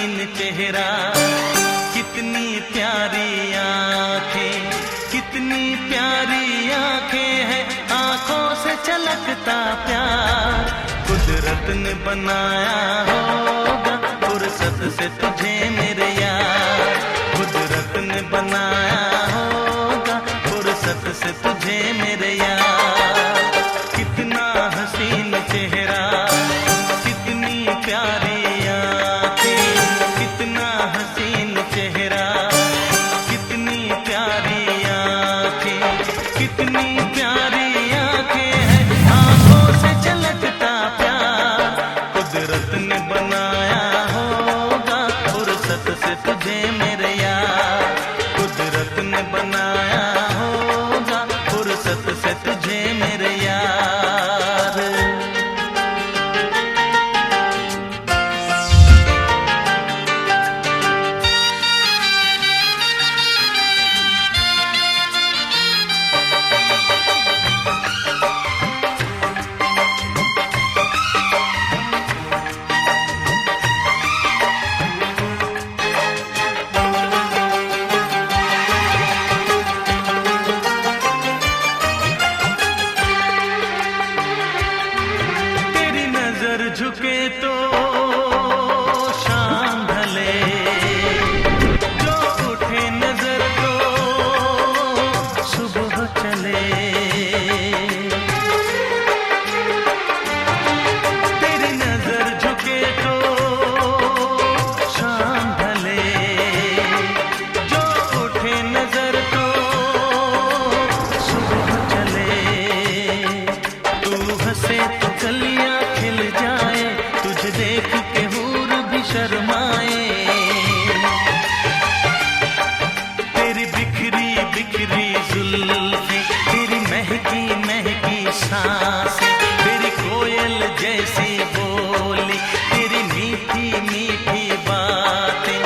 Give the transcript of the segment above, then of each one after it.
हसीन चेहरा, कितनी प्यारी आंखें, कितनी प्यारी आंखें हैं, आंखों से छलकता प्यार। कुदरत ने बनाया होगा फुर्सत से तुझे मेरे यार, कुदरत ने बनाया होगा फुर्सत से तुझे मेरे यार। कितना हसीन चेहरा, कितनी प्यारी आंखें, कितना हसीन चेहरा, कितनी प्यारी आंखें, कितनी प्यारी आंखें हैं, आंखों से झलकता प्यार। कुदरत ने बनाया होगा फुर्सत से तुझे मेरे यार, कुदरत ने बनाया होगा फुर्सत से तुझे मेरे यार। झुके तो शाम ढले, जो उठे नजर तो सुबह चले। तेरी नजर झुके तो शाम ढले, जो उठे नजर तो सुबह चले। तू हंसे तो कलियां खिल जाए, तुझे देख के हूर भी शर्माए। तेरी बिखरी बिखरी जुल्फें, तेरी महकी महकी सांसें, तेरी कोयल जैसी बोली, तेरी मीठी मीठी बातें।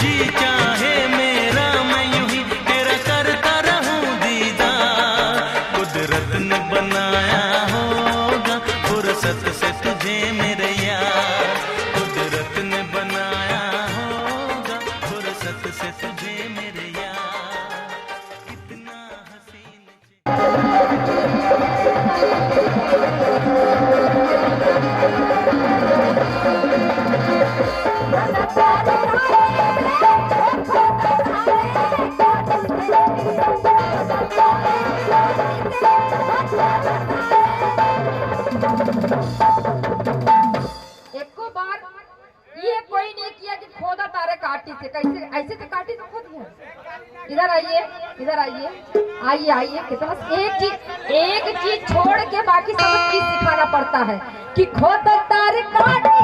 जी चाहे मेरा मैं यूं ही तेरा करता रहूं दीदार। कुदरत ने बनाया होगा फुर्सत से तुझे मेरे यार, कुदरत ने बनाया होगा फुर्सत से तुझे मेरे यार। कितना हसीन एको बार ये कोई नहीं किया कि खोदा तारे काटी से, कैसे ऐसे तो काटी तो खोदी है। इधर आइए, इधर आइए, आइए आइए। कितना एक चीज छोड़ के बाकी सब चीज सिखाना पड़ता है कि खोदा तारे काटी,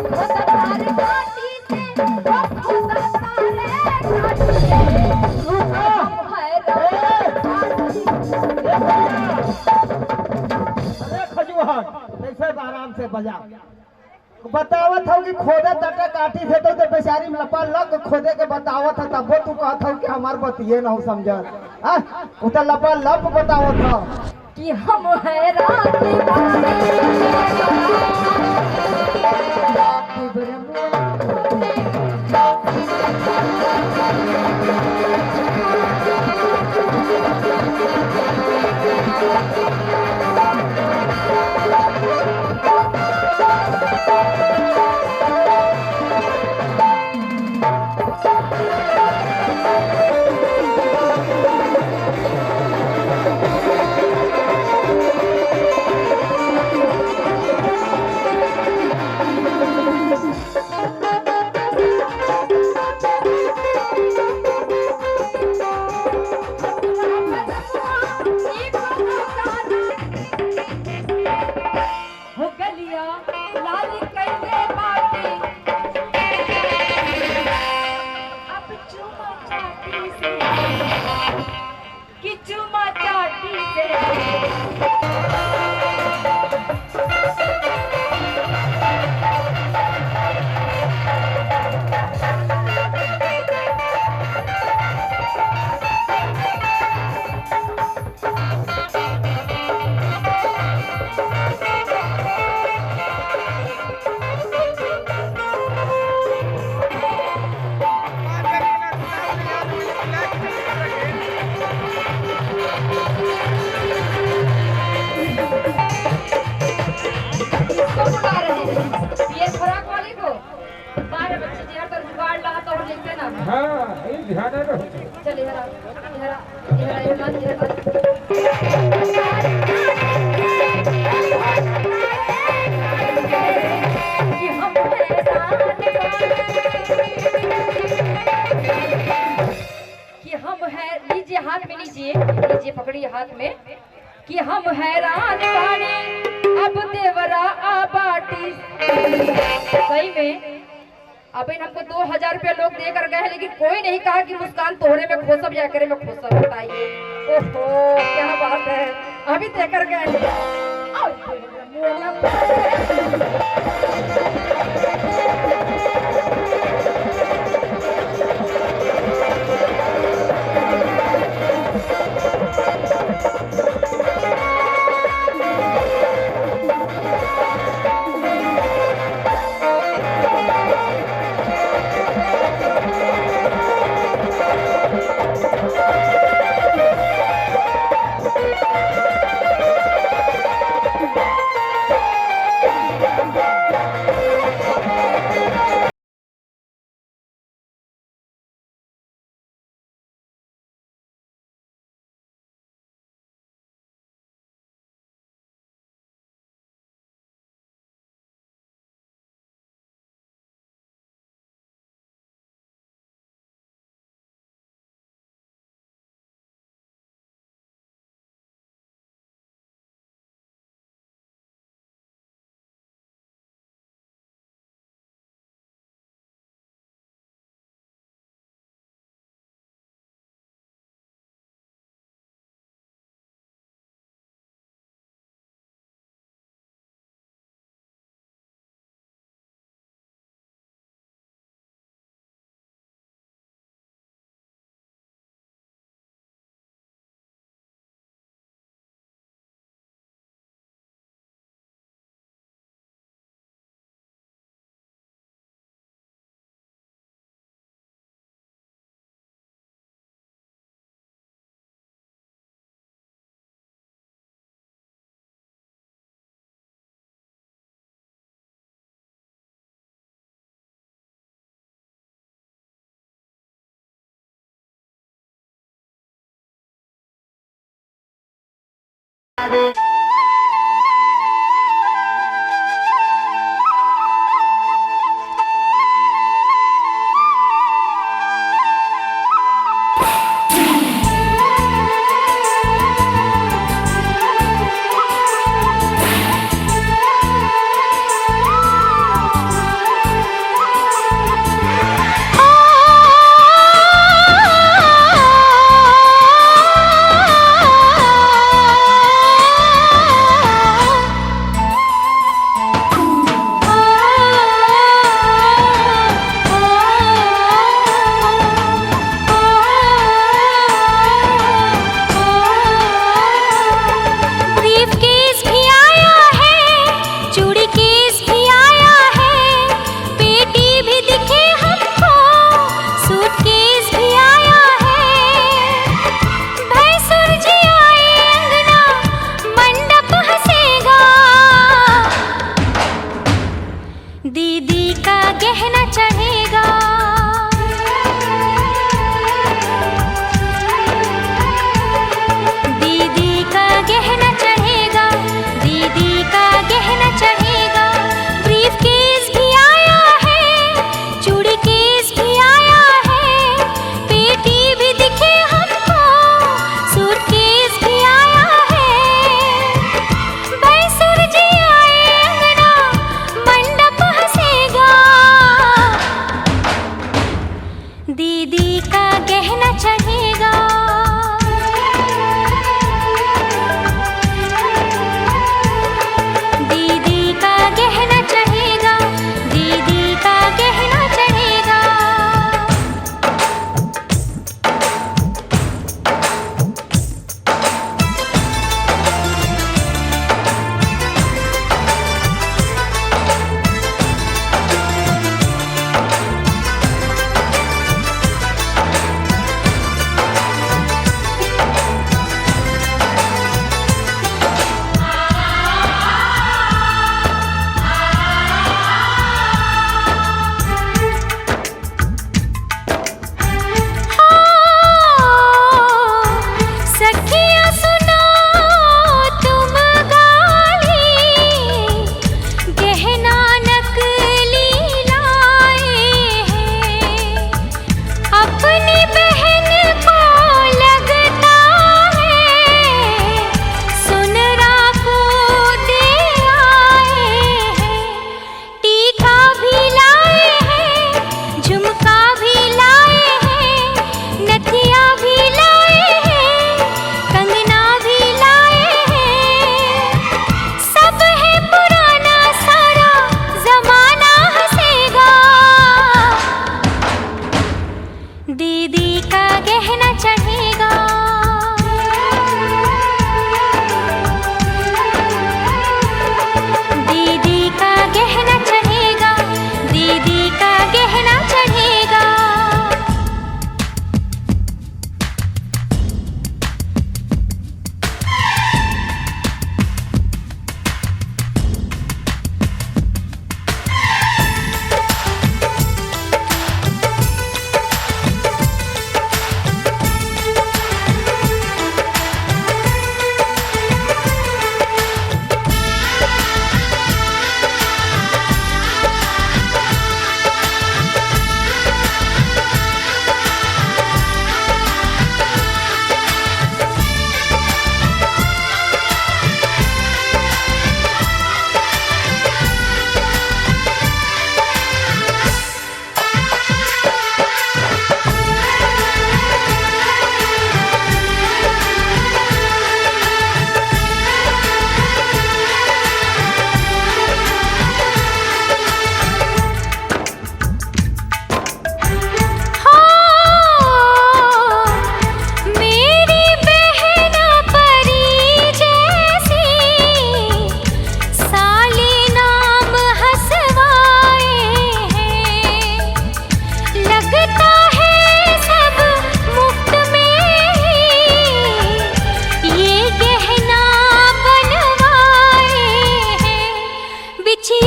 खोदा तारे काटी से, खोदा आराम से बजा बतावत हो कि खोदे तटे काटी थे तो बेचारी में लपा लग खोदे के बतावत है, तब तू कहत हो कि हमार बतिये ना हो समझत। उ तो लपा लप बतावत हो कि हम है रात ध्यान है रहो। चल इधर आ, इधर आ, इधर आ, इधर आ, इधर आ। कि हम कि हम है, लीजिए हाथ में, लीजिए लीजिए, पकड़िए हाथ में। कि हम हैरान बानी अब देवरा आबाटी। सही में अब इन हमको 2000 रुपया लोग देकर गए हैं, लेकिन कोई नहीं कहा कि मुस्कान तोहरे में खोसब या करे में खोसब। बताइए, ओहो क्या बात है, अभी देकर गए।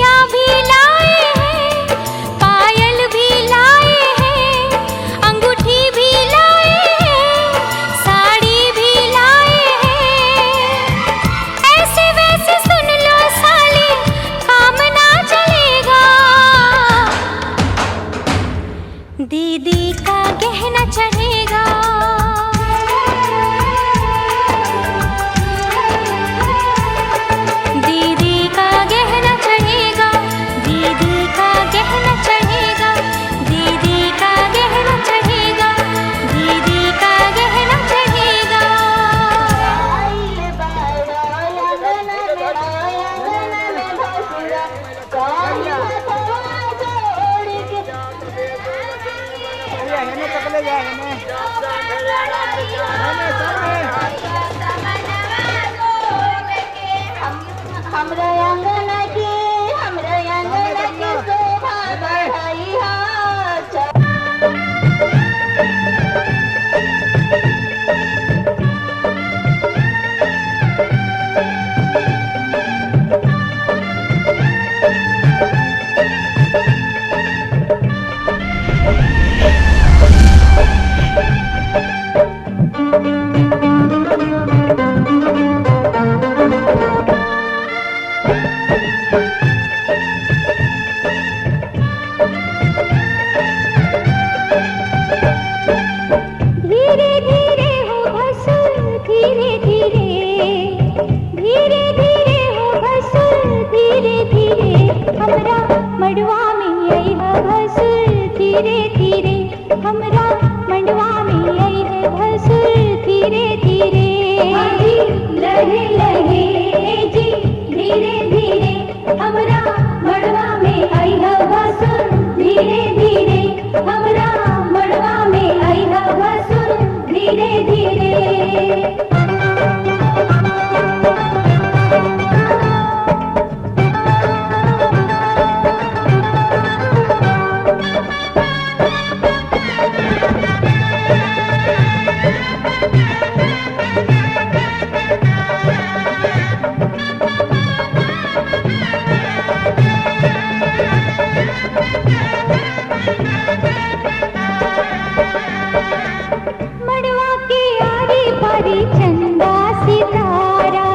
बिंदिया भी लाए हैं, पायल भी लाए हैं, अंगूठी भी लाए हैं, साड़ी भी लाए हैं। ऐसे वैसे सुन लो साली, काम ना चलेगा। दीदी का गहना चढ़ेगा। दीदी का गहना चढ़ेगा, दीदी का गहना चढ़ेगा, दीदी का गहना चढ़ेगा, दीदी का गहना चढ़ेगा। हमरा अंगना के शोभा बढ़ाई हा। धीरे धीरे हो भसुर, धीरे धीरे, धीरे धीरे हो भसुर, धीरे धीरे, हमरा मड़वा में आई है भसुर, धीरे धीरे, हमरा मड़वा में आई है भसुर, धीरे धीरे। लहे लहे जी धीरे धीरे, हमरा मड़वा में आई है भसुर, धीरे धीरे, हमरा मड़वा में आई है भसुर, धीरे धीरे। मड़वा के आरी बारी चंदा सितारा,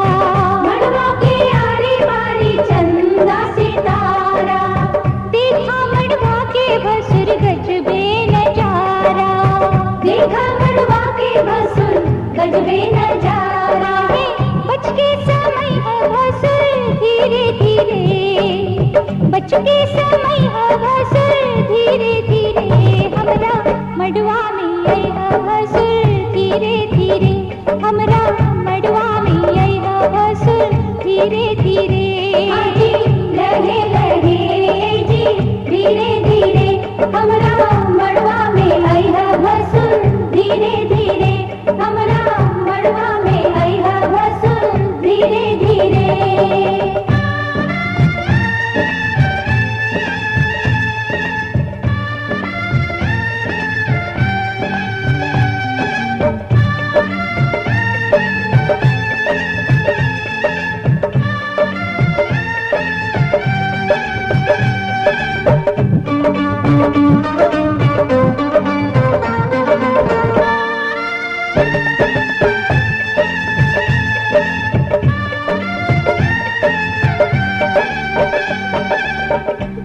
मड़वा के आरी बारी चंदा सितारा, देखा मड़वा के भसुर गजबे नजारा, देखा मड़वा के भसुर गजबे नजारा। बच के समय है भसुर, धीरे धीरे, बच के समय है भसुर, धीरे धीरे, हमरा मड़वा में आई है भसुर, धीरे धीरे, हमरा मड़वा में आई है भसुर, धीरे धीरे। लहे लहे जी धीरे धीरे, हमरा मड़वा में आई है भसुर, धीरे धीरे, हमरा मड़वा में आई है भसुर, धीरे धीरे।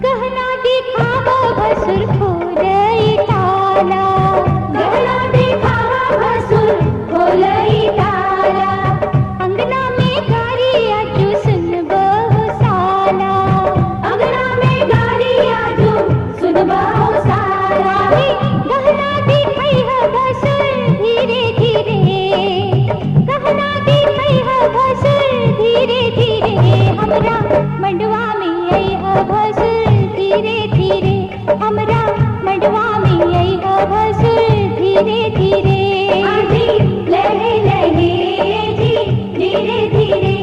गहना दिखावा भसुर खोलई ताला, गहना दिखावा भसुर खोलई ताला, अंगना में गारी आजू सुन बहु साला, अंगना में गारी आजू सुन बहु साला। गहना दिखाई है भसुर, धीरे धीरे, गहना दिखाई है भसुर, धीरे धीरे, हमरा मंडवा में आई है भसुर, धीरे धीरे, हमरा मंडवा में आई है भसुर, धीरे धीरे। लहे लहे जी धीरे धीरे,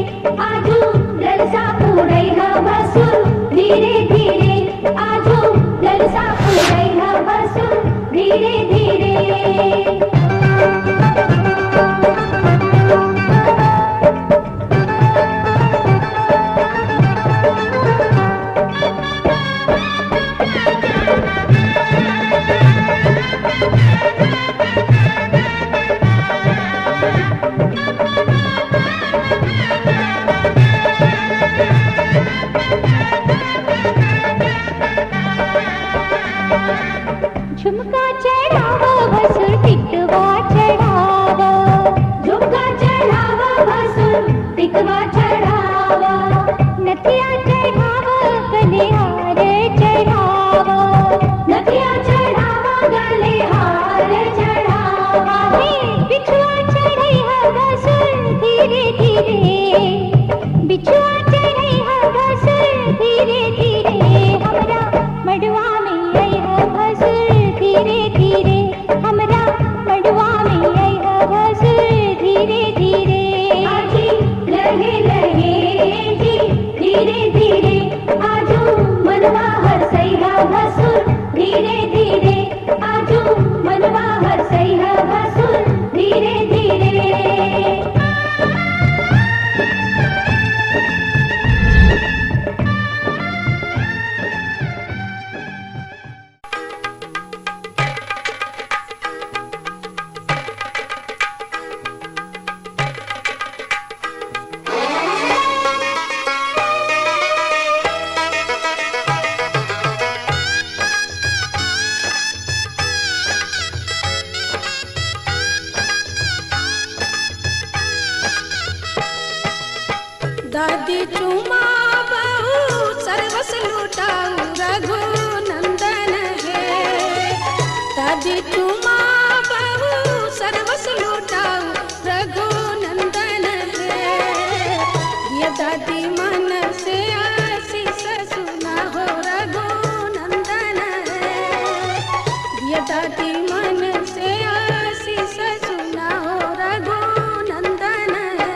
आजू ललसा पूरई है भसुर, धीरे धीरे, आजू ललसा पूरई है भसुर, धीरे धीरे। झुमका चढ़ावा भसुर टिकवा चढ़ावा झुमका चढ़ावा भसुर टिकवा चढ़ावा नथिया चढ़ावा गले हार चढ़ावा नथिया चढ़ावा गले हार चढ़ावा बिछुआ चढ़ई है भसुर धीरे धीरे बिछुआ चढ़ई है भसुर धीरे धीरे हमरा मड़वा में आई है भसुर धीरे धीरे हमरा मड़वा में आई है भसुर धीरे धीरे आजी लहे लहे जी धीरे धीरे आजू मनवा हरसई है भसुर धीरे धीरे आजू मनवा हरसई है भसुर धीरे धीरे दादी चुमा बहु सर्वस लुटाऊ रघु नंदन है दादी चुमा बहु सर्वस लुटाऊ रघु नंदन है ये दादी मन से आशीष सुना हो रघु नंदन है ये दादी मन से आशीष सुना हो रघु नंदन है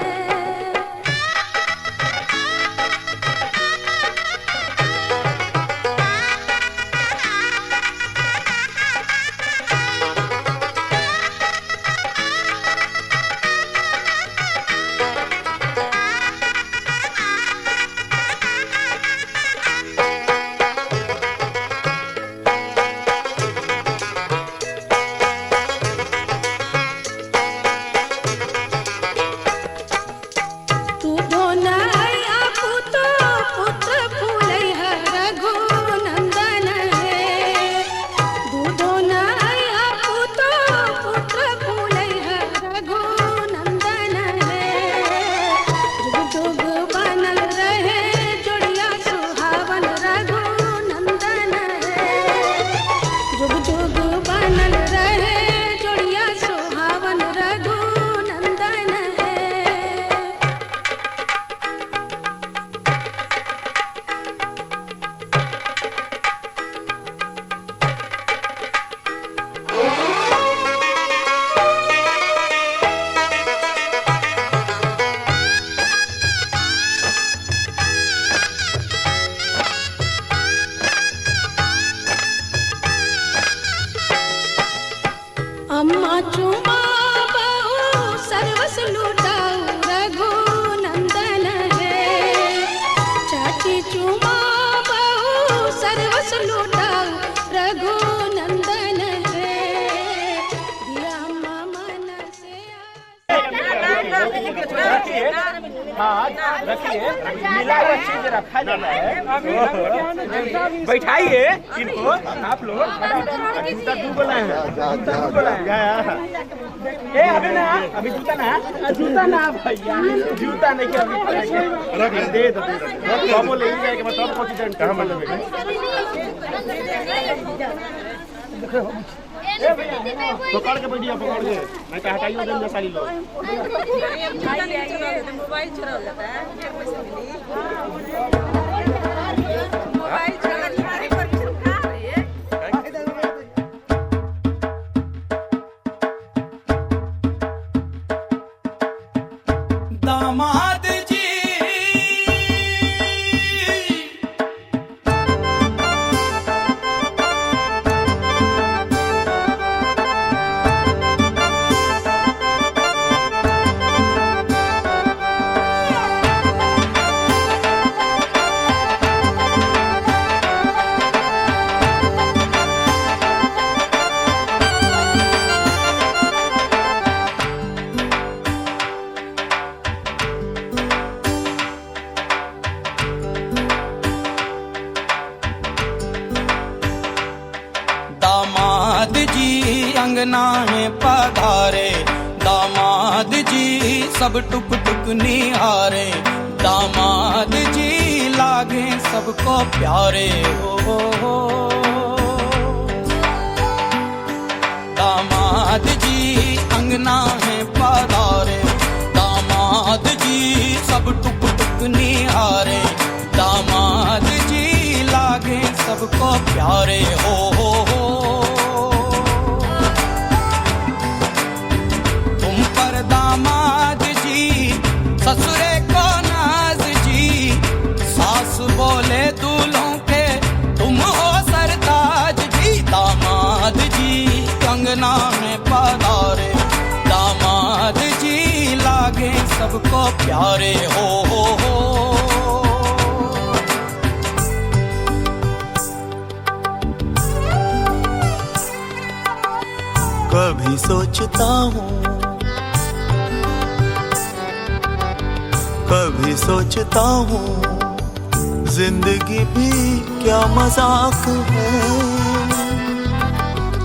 तू धोनाया पुतो पुत्र फूलै है रघु नंदन है दूधो नाया पुतो पुत्र फूलै है रघु नंदन है जुग जुग बनल रहे जोड़िया सुहावन रघु नंदन है जुग जुग बनल रहे जोड़िया सुहावन रघु नंदन है अम्मा चुमा बहु सर्वस लुटाऊ रघु नंदन है चाची चुमा बहु सर्वस लुटाऊ रघु नंदन है दिया अम्मा मन से हाँ रखिए मिला हुआ चीज रखा जाता है बैठाइए इनको आप लोग जूता दू बोला है जूता दू बोला है ए अभी ना अभी जूता ना भैया जूता नहीं के अभी रख दे दो सब ले जाएगा मैं सब को चीज कहां मतलब पकड़ के बैठिए पकड़ के मैं कहा हटाइए जल्दी साली लो मोबाइल चुरा जाता है पैसे मिली मोबाइल चुरा तुम्हारे पर खा रही है दामाद जी दामाद जी अंगना में पधारे, दामाद जी सब टुक टुक निहारे, दामाद जी लागे सबको प्यारे हो। दामाद जी अंगना में पधारे, दामाद जी सब टुक टुक निहारे, दामाद जी लागे सबको प्यारे हो। तुम पर दामाद जी ससुरे को नाज जी, सास बोले दूल्हों के तुम हो सरताज जी, दामाद जी अंगना में पधारे, दामाद जी लागे सबको प्यारे हो। कभी सोचता हूँ, कभी सोचता हूँ, जिंदगी भी क्या मजाक है।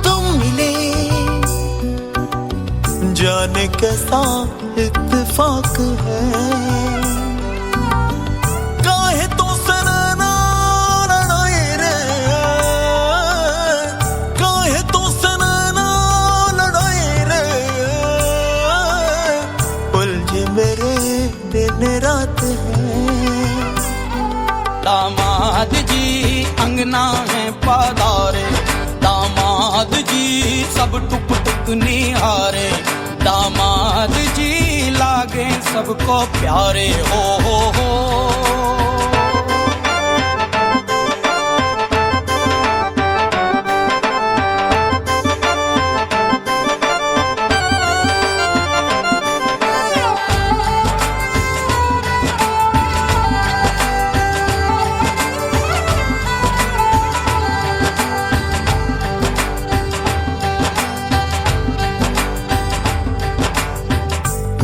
तुम मिले जाने कैसा इत्तेफाक है। काहे तो सनना लड़ाए रे, काहे तो सनना लड़ाए रे, उलझे मेरे दिन रात है। दामाद जी अंगना में पधारे, दामाद जी सब टुक टुक निहारे, दामाद जी लागे सबको प्यारे हो।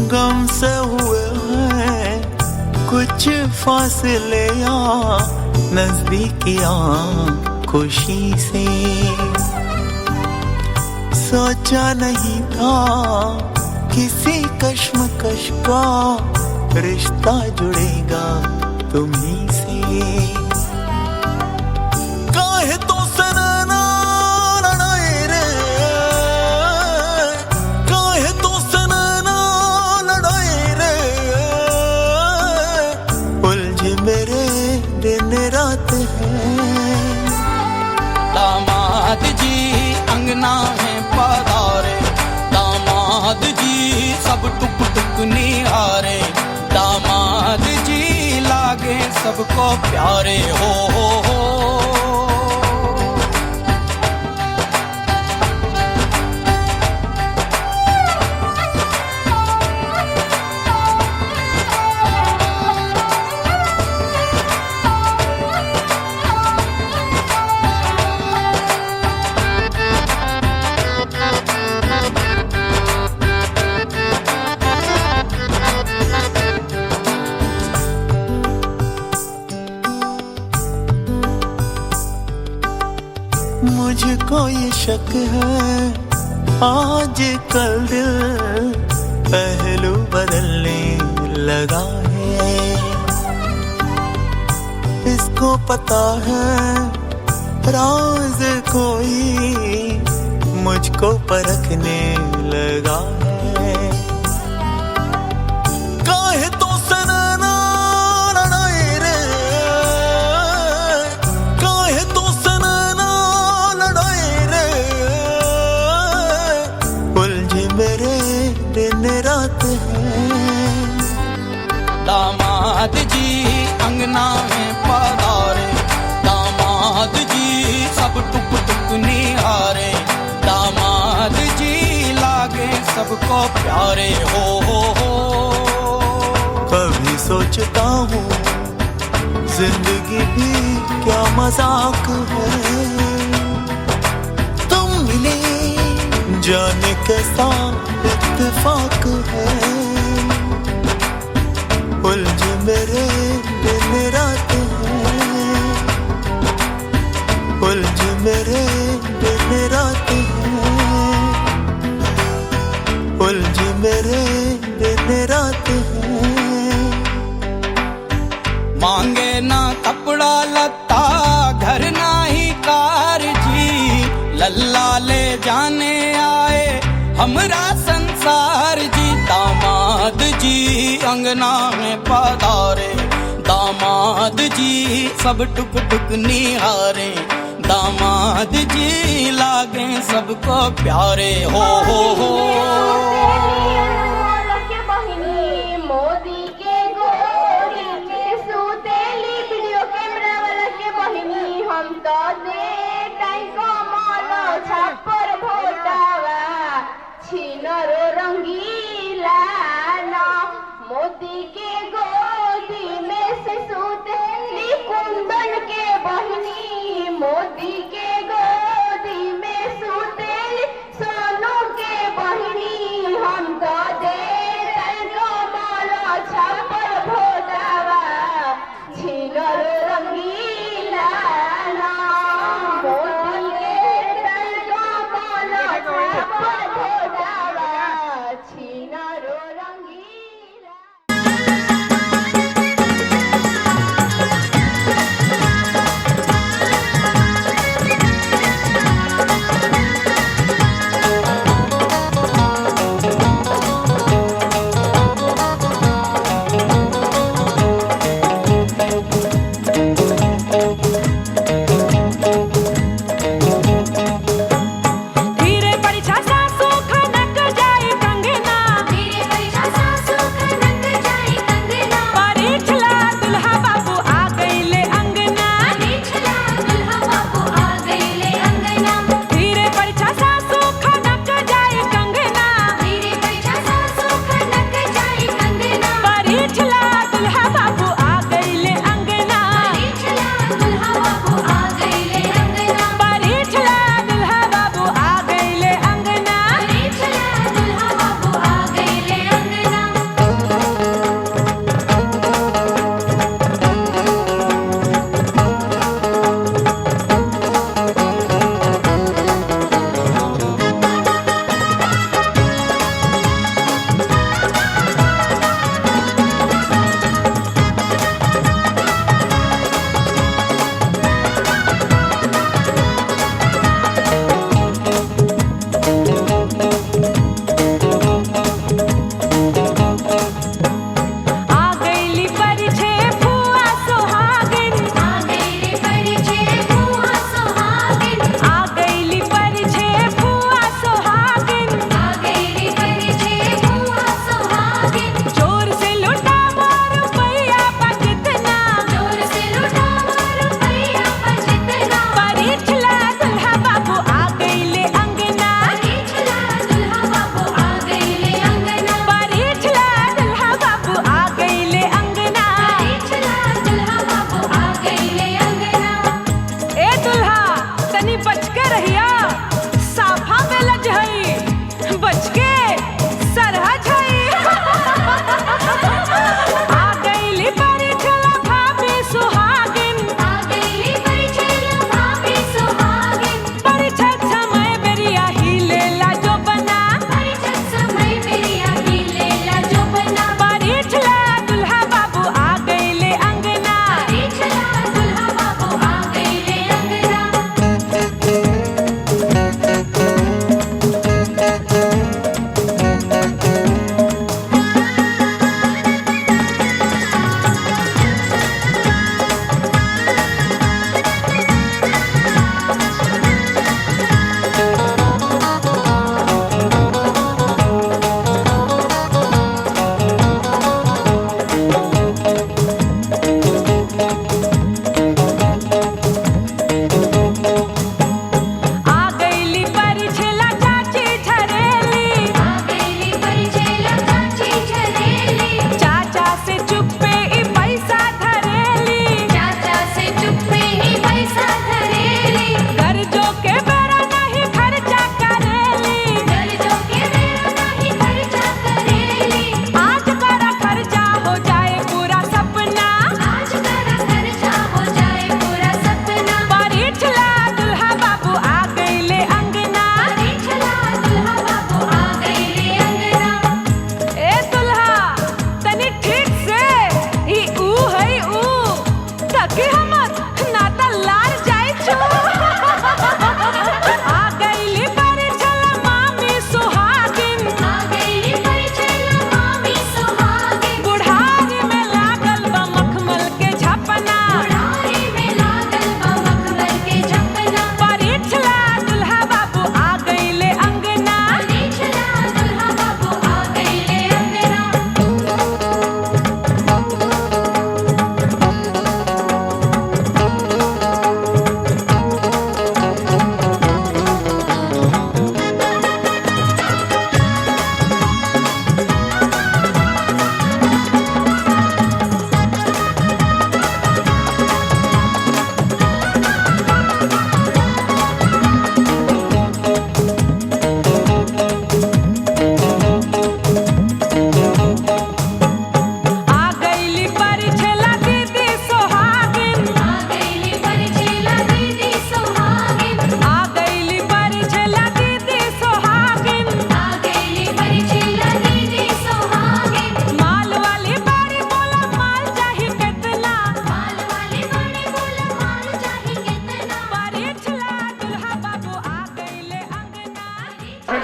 गम से हुए हैं कुछ फासले या नजदीकियां, खुशी से सोचा नहीं था किसी कश्मकश का रिश्ता जुड़ेगा तुम्ही से। काहे तो सनना लड़ाए रे, काहे तो सनना लड़ाए रे, उलझे मेरे दिन रात है। दामाद जी अंगना में पधारे, दामाद जी सब टुक टुक निहारे, दामाद जी लागे सबको प्यारे हो। मुझको ये शक है आज कल दिल पहलू बदलने लगा है। इसको पता है राज कोई मुझको परखने लगा है। काहे तो सनना लड़ाए रे, काहे तो सनना लड़ाए रे, उलझे मेरे दिन रात है। दामाद जी अंगना में पधारे, दामाद जी सब टुक टुक निहारे, दामाद जी लागे सबको प्यारे हो। कभी सोचता हूँ जिंदगी भी क्या मजाक है। तुम मिले जाने कैसा इत्तेफाक है, उलझे मेरे दिन रात है, उलझे मेरे दिन रात है। उलझ मेरे दिन रात है। मांगे ना कपड़ा लत्ता घर ना ही कार जी, लल्ला ले जाने आए हमरा संसार जी। दामाद जी अंगना में पधारे, दामाद जी सब टुक टुक निहारे, दामाद जी लागे सबको प्यारे हो। मोदी के गोरी में सुतेली वीडियो कैमरा वाला के बहिनी, हम तो दे को मानो छापर भोटावा छिनरो रंगीला ना। मोदी के गोदी में से सुतेली कुंदन के बहिनी, मोदी के गोदी में सुतेली सोनू के बहिनी, हम तो दे को मानो छापर भोटावा छिनरो रंगीला ना।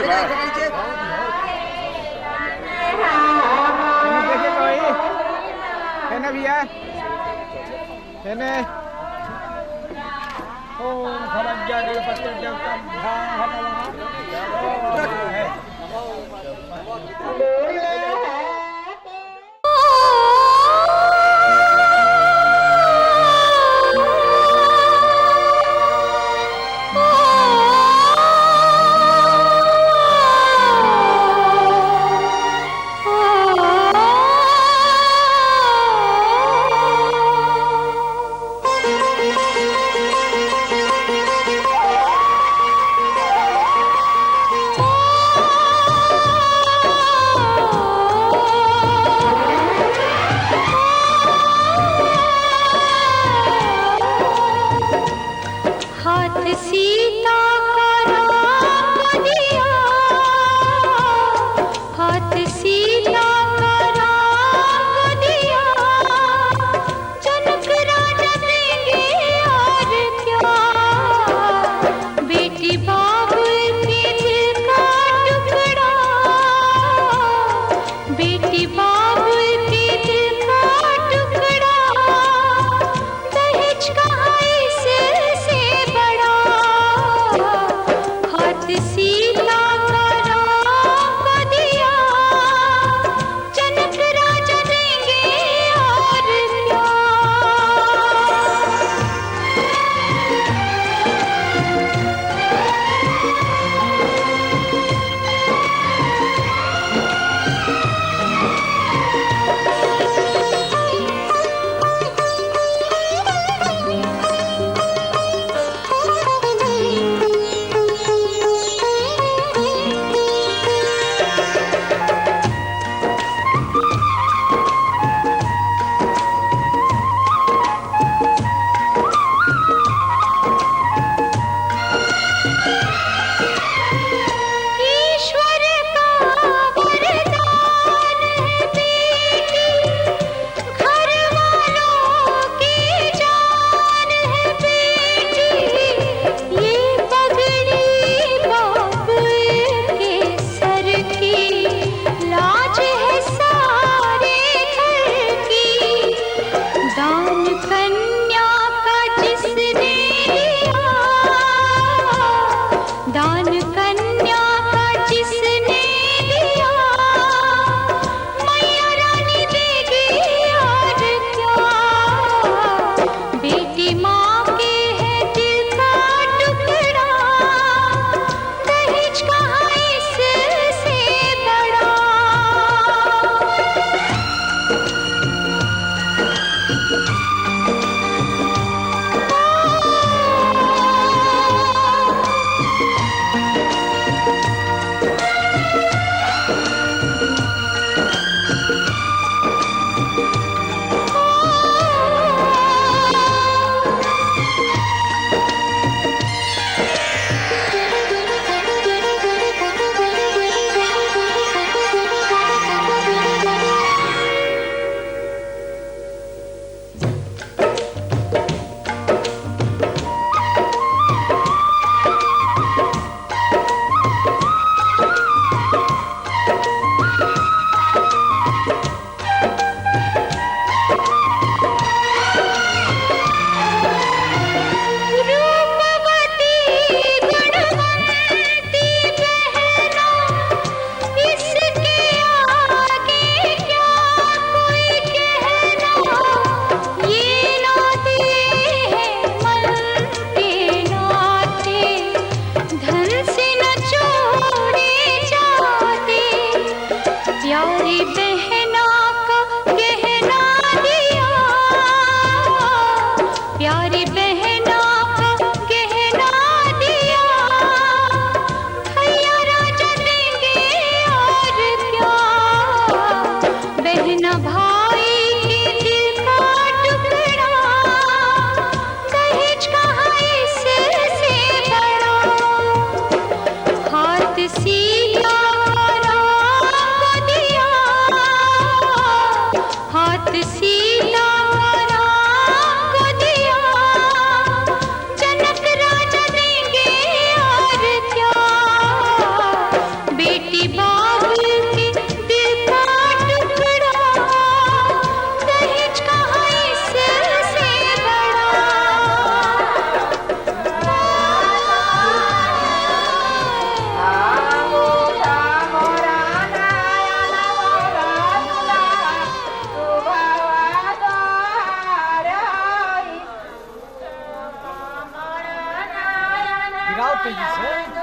देखिए कोई है ना भैया, है ना? ओम खरज्जा गणपति देवता हाथ सीता का राम दिया, हाथ सीता का राम दिया, जनक राजा देंगे और क्या, बेटी बाबुल के दिल का टुकड़ा, बेटी बाबुल के दिल का टुकड़ा, दहेज का इससे बड़ा गाओ तेजी से।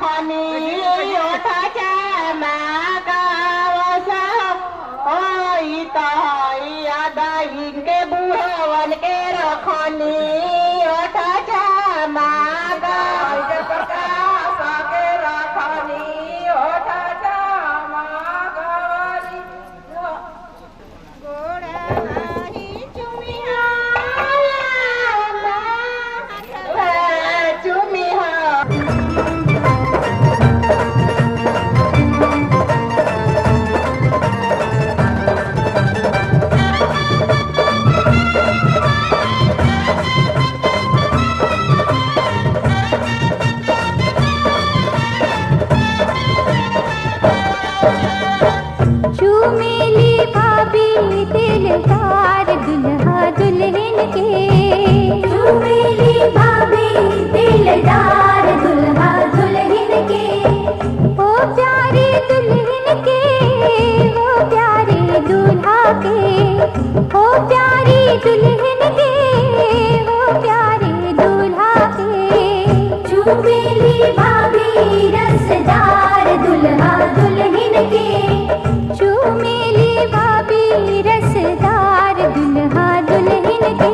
रखनी ओठाच्या मागावसा होई ताई आदाई के बुढ़वन के रखनी ओठाच्या मागाव के प्रकाश के रखनी ओठाच्या मागावली गोड़ाही चुमिया चुमेली भाभी दिलदार दुल्हा दुल्हन के चुमेली भाभी दिलदार दुल्हा दुल्हन के ओ प्यारे दुल्हन के ओ प्यारे दूल्हा के ओ प्यारी दुल्हन के ओ प्यारे दूल्हा के चुमेली भाभी रसदार दुल्हा दुल्हन के चुमेली भाभी रसदार दुल्हा दुल्हन के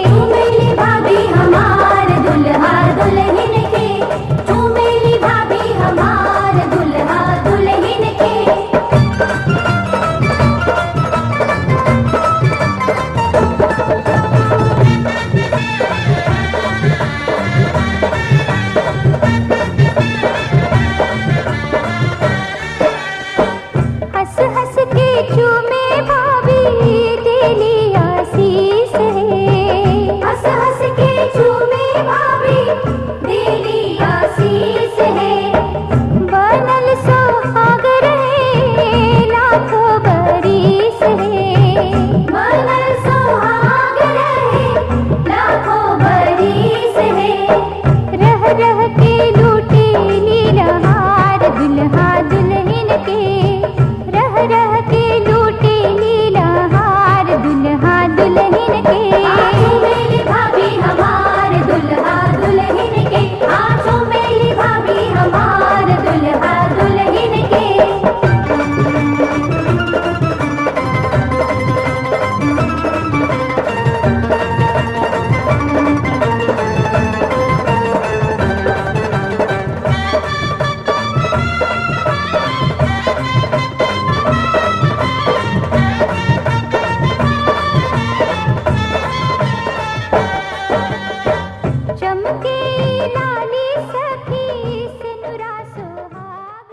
चुमेली भाभी हमार दुल्हा दुल्हन के चुमेली भाभी हमार दुल्हा दुल्हन के हंस हंस के चूमे भाभी तेरी आशीष है हंस हंस के चूमे भाभी तेरी आशीष है बनल सुहाग रहे लाखों बरिस है बनल सुहाग रहे लाखों बरिस है रह रह के लूटे लीलहार दुल्हा दुल्हन के रह रह के लूटे लीलहार दुल्हा दुल्हन के चुमेली भाभी हमार दुल्हा दुल्हन के चुमेली भाभी हमार दुल्हा दुल्हन के चमके लाली सखी सिनुरा सुहाग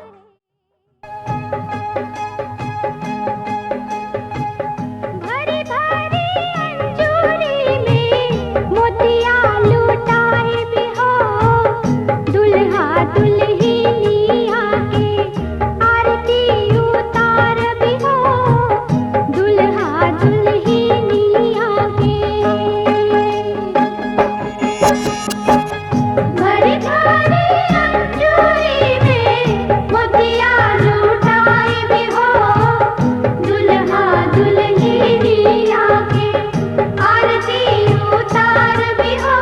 भरी भरी अंजूरी में मोतिया लुटाए भी हो दुल्हा दुल्हनिया के आरती उतार भी हो दुल्हा दुल्हनिया के भरी भरी अंजूरी में मोतिया लुटाए भी हो दुल्हा दुल्हनिया के आरती उतार भी हो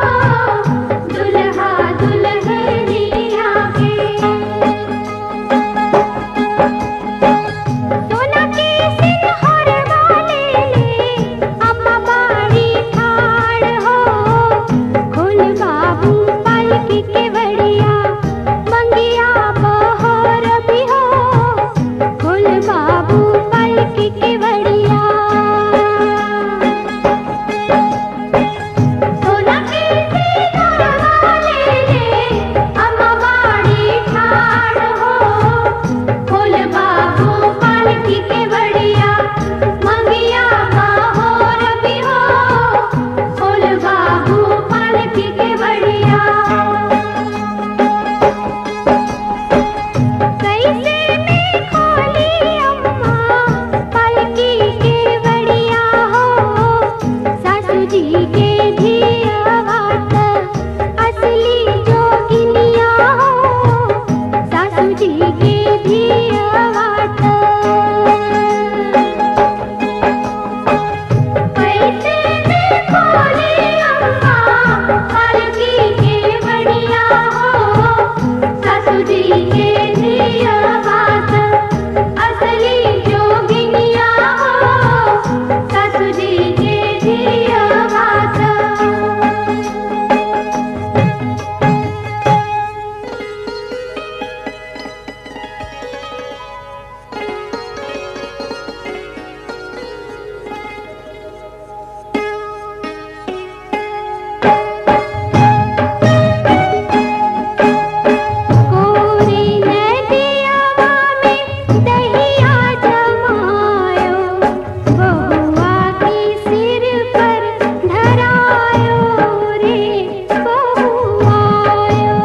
दुल्हा दुल्हनिया के सोना के सिंहर वाले ले अम्मा बाड़ी ठाड़ हो खोल बाबू पालकी के बड़िया मंगिया बहर भी हो खोल बाबू पालकी के बड़िया सोना के सिंहर वाले ले अम्मा बाड़ी ठाड़ हो खोल बाबू पालकी के बड़िया मंगिया बहर भी हो खोल बाबू पालकी के बड़िया कैसे में खोली अम्मा पालकी के बड़िया हो सासू जी के धिया बात असली जोगिनिया हो सासू जी के धिया बात कैसे में खोली अम्मा पालकी के बड़िया हो सासू जी के जिया बात असली जोगिनिया हो सासू जी के जिया बात कोरी नदियावा में दहिया जमायो बहुआ की सिर पर धरायो रे बहुआयो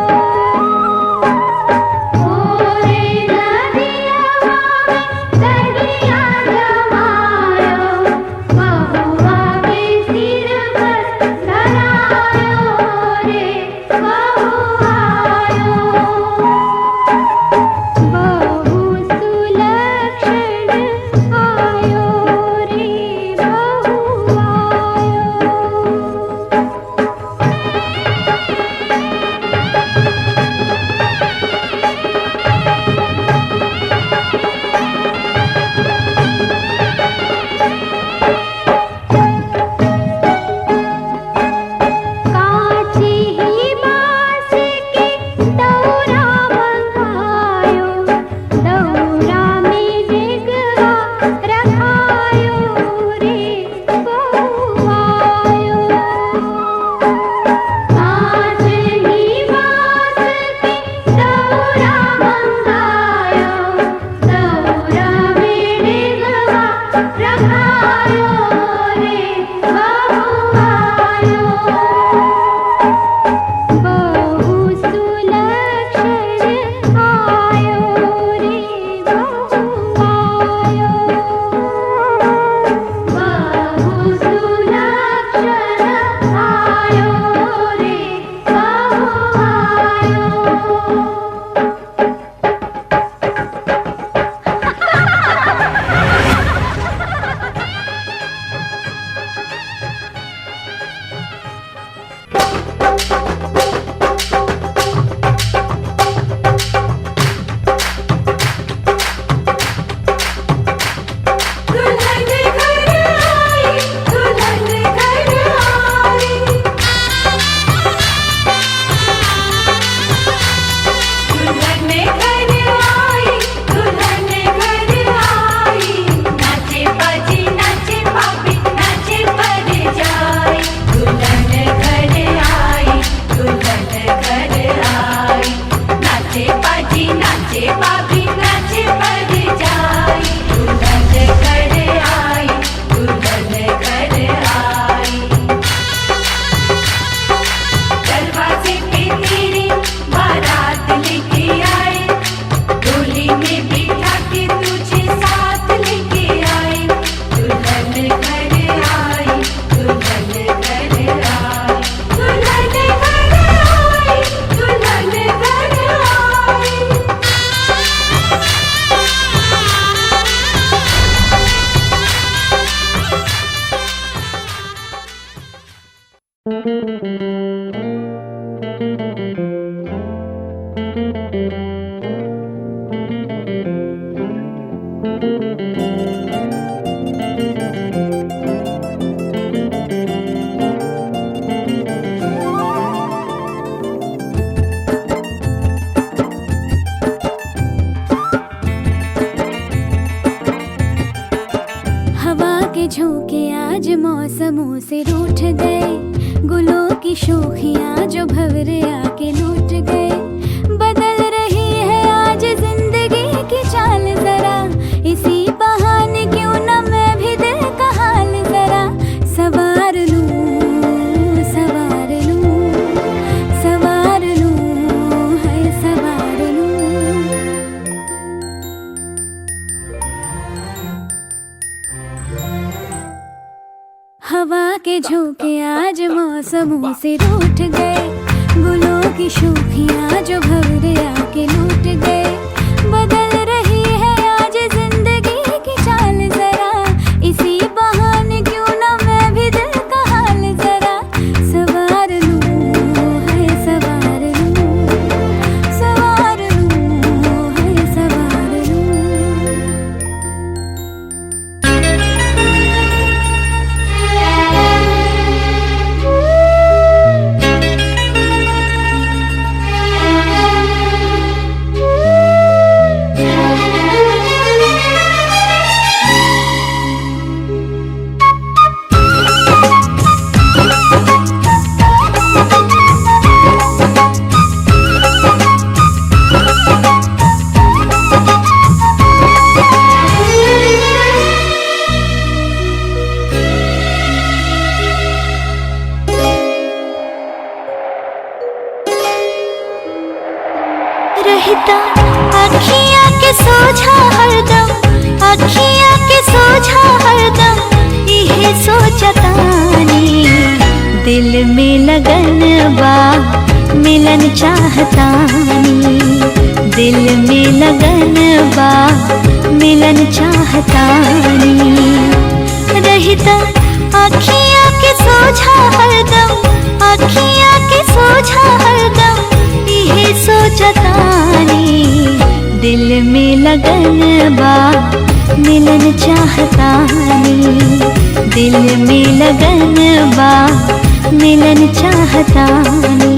कोरी नदियावा में दहिया जमायो बहुआ के सिर पर धरायो रे बहुआयो बहु सुलक्षण आयो रे बहुआयो कांची ही बांस के दौरा मंगायो दौरा में डिगवा रखायो रे बहुआयो कांच ही बांस के दौरा मंगायो दौरा में डिगवा रखायो रे बहुआयो बहु सुलक्षण आयो रे बहुआयो बहु सुलक्षण आयो रे दुल्हन घर आई दुल्हन घर आई दुल्हन घर आई दुल्हन घर आई नाचे बाजी नाचे पापी नाचे पर जाई दुल्हन घर आई दुल्हन घर आई नाचे बाजी नाचे पापी नाचे पर जाई दुल्हन घर आई दुल्हन घर आई दरवाजे पे तेरी बारात लेके आई डोली में बिठा के तुझे साथ लेके आई दुल्हन घर आई दुल्हन घर आई दुल्हन घर आई दुल्हन घर आई हवा के झोंके आज मौसमों से रूठ गए गुलों की शोखियां जो भंवरे आके लूट गए बदल रही है आज जिंदगी की चाल जरा इसी बहाने क्यों न मैं भी दिल का हाल जरा सवार लूं सवार लूं सवार लूं है सवार लूं हवा के झोंके आज मौसमों से रूठ गए गुलों की शोखियां जो भंवरे आके लूट गए बदल रही है आज जिंदगी की चाल जरा इसी बहाने क्यों न मैं भी दिल का हाल जरा सवार लूं है सवार लूं सवार लूं चाहतानी, दिल में लगन बा मिलन चाहतानी। रहता आँखियाँ के सोझा हरदम, आँखियाँ के सोझा हरदम इहे सोचतानी, दिल में लगन बा मिलन चाहतानी, दिल में लगन बा मिलन चाहतानी।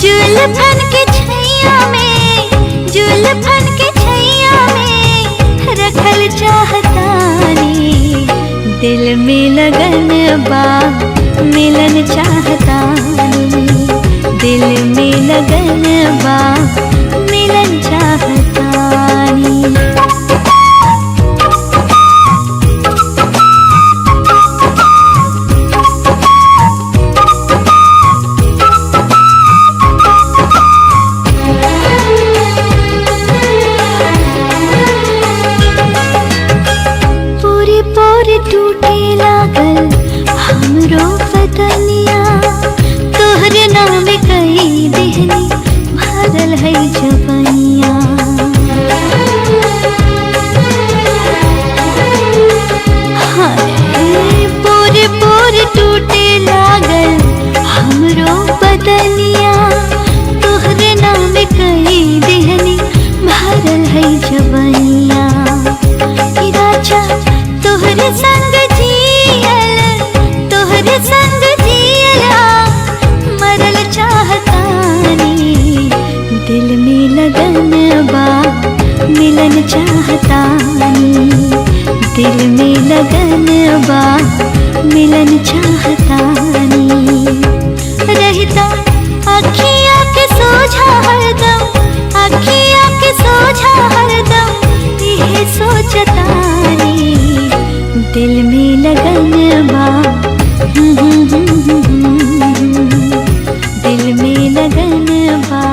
जुल्फन के छैया में, जुल्फन के छैया में रखल चाहतानी, दिल में लगन बा मिलन चाहतानी, दिल में लगन बा मिलन चाहतानी। टूटे लागल हमरो बदनिया, तोहरे नाम कई देहनी भरल है जवनिया। हाय पोरे पोरे टूटे लागल हमरो बदनिया, तोहरे नाम कई देहनी भरल है जवनिया। राजा तोहरे संग जियल, तोहरे संग जियला मरल चाहतानी, दिल में लगन बा मिलन चाहतानी, दिल में लगन बा मिलन चाहतानी। रहता आँखियाँ के सोझा हरदम, आँखियाँ के सोझा हरदम इहे सोचतानी, दिल में लगन बा, दिल में लगन बा।